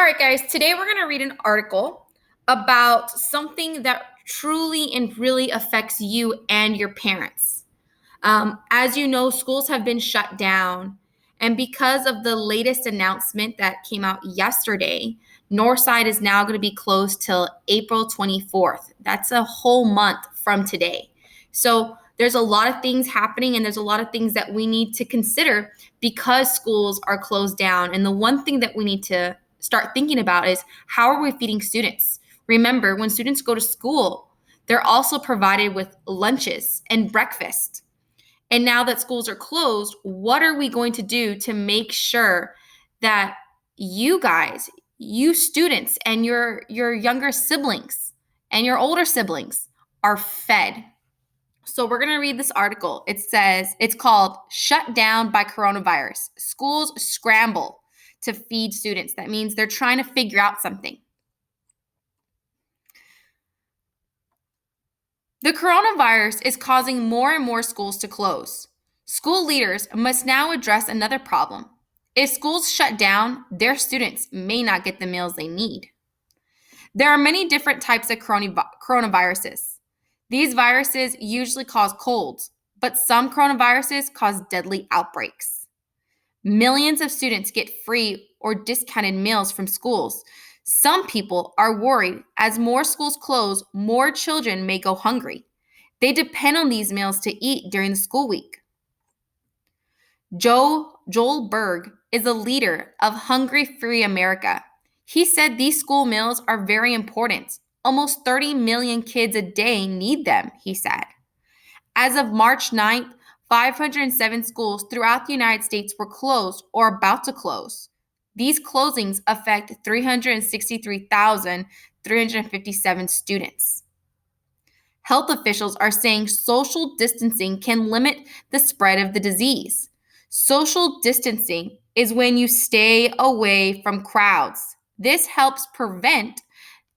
right, guys, today we're going to read an article about something that truly and really affects you and your parents. As you know, schools have been shut down, and because of the latest announcement that came out yesterday, Northside is now going to be closed till April 24th. That's a whole month from today. So there's a lot of things happening, and there's a lot of things that we need to consider because schools are closed down. And the one thing that we need to start thinking about is, how are we feeding students? Remember, when students go to school, they're also provided with lunches and breakfast. And now that schools are closed, what are we going to do to make sure that you guys, you students, and your younger siblings and your older siblings are fed? So we're going to read this article. It says, it's called Shut Down by Coronavirus. Schools Scramble to Feed Students. That means they're trying to figure out something. The coronavirus is causing more and more schools to close. School leaders must now address another problem. If schools shut down, their students may not get the meals they need. There are many different types of coronaviruses. These viruses usually cause colds, but some coronaviruses cause deadly outbreaks. Millions of students get free or discounted meals from schools. Some people are worried as more schools close, more children may go hungry. They depend on these meals to eat during the school week. Joel Berg is a leader of Hungry Free America. He said these school meals are very important. Almost 30 million kids a day need them, he said. As of March 9th, 507 schools throughout the United States were closed or about to close. These closings affect 363,357 students. Health officials are saying social distancing can limit the spread of the disease. Social distancing is when you stay away from crowds. This helps prevent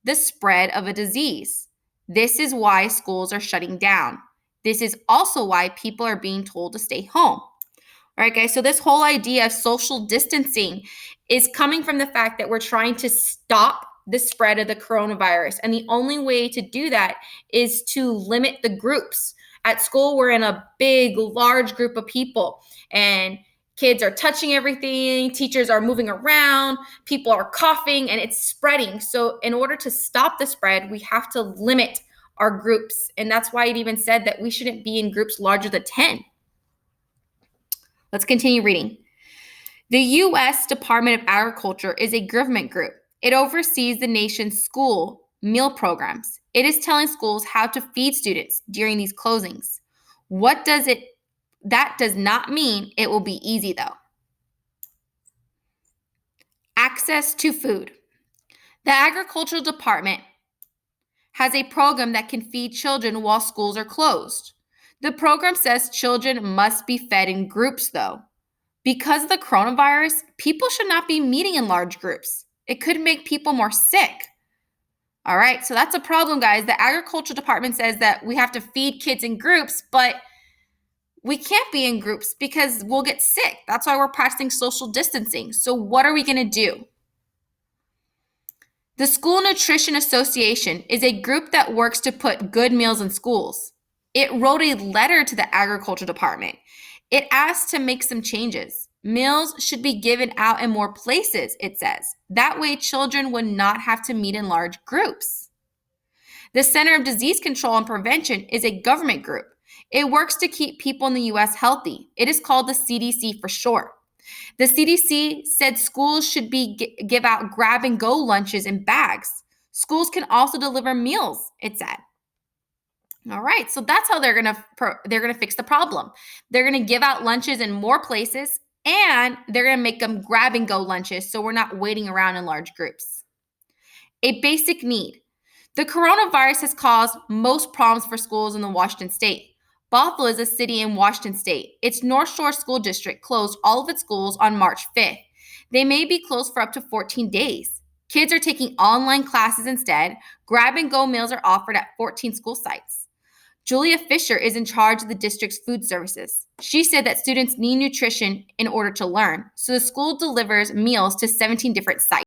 the spread of a disease. This is why schools are shutting down. This is also why people are being told to stay home. All right, guys, so this whole idea of social distancing is coming from the fact that we're trying to stop the spread of the coronavirus. And the only way to do that is to limit the groups. At school, we're in a big, large group of people, and kids are touching everything, teachers are moving around, people are coughing, and it's spreading. So in order to stop the spread, we have to limit our groups. And that's why it even said that we shouldn't be in groups larger than 10. Let's continue reading. The U.S. Department of Agriculture is a government group. It oversees the nation's school meal programs. It is telling schools how to feed students during these closings. That does not mean it will be easy, though. Access to food. The Agricultural Department has a program that can feed children while schools are closed. The program says children must be fed in groups, though. Because of the coronavirus, people should not be meeting in large groups. It could make people more sick. All right, so that's a problem, guys. The Agriculture Department says that we have to feed kids in groups, but we can't be in groups because we'll get sick. That's why we're practicing social distancing. So what are we going to do? The School Nutrition Association is a group that works to put good meals in schools. It wrote a letter to the Agriculture Department. It asked to make some changes. Meals should be given out in more places, it says. That way, children would not have to meet in large groups. The Center of Disease Control and Prevention is a government group. It works to keep people in the U.S. healthy. It is called the CDC for short. The CDC said schools should give out grab-and-go lunches in bags. Schools can also deliver meals, it said. All right, so that's how they're gonna fix the problem. They're gonna give out lunches in more places, and they're gonna make them grab-and-go lunches so we're not waiting around in large groups. A basic need. The coronavirus has caused most problems for schools in the Washington state. Bothell is a city in Washington state. Its North Shore School District closed all of its schools on March 5th. They may be closed for up to 14 days. Kids are taking online classes instead. Grab-and-go meals are offered at 14 school sites. Julia Fisher is in charge of the district's food services. She said that students need nutrition in order to learn, so the school delivers meals to 17 different sites.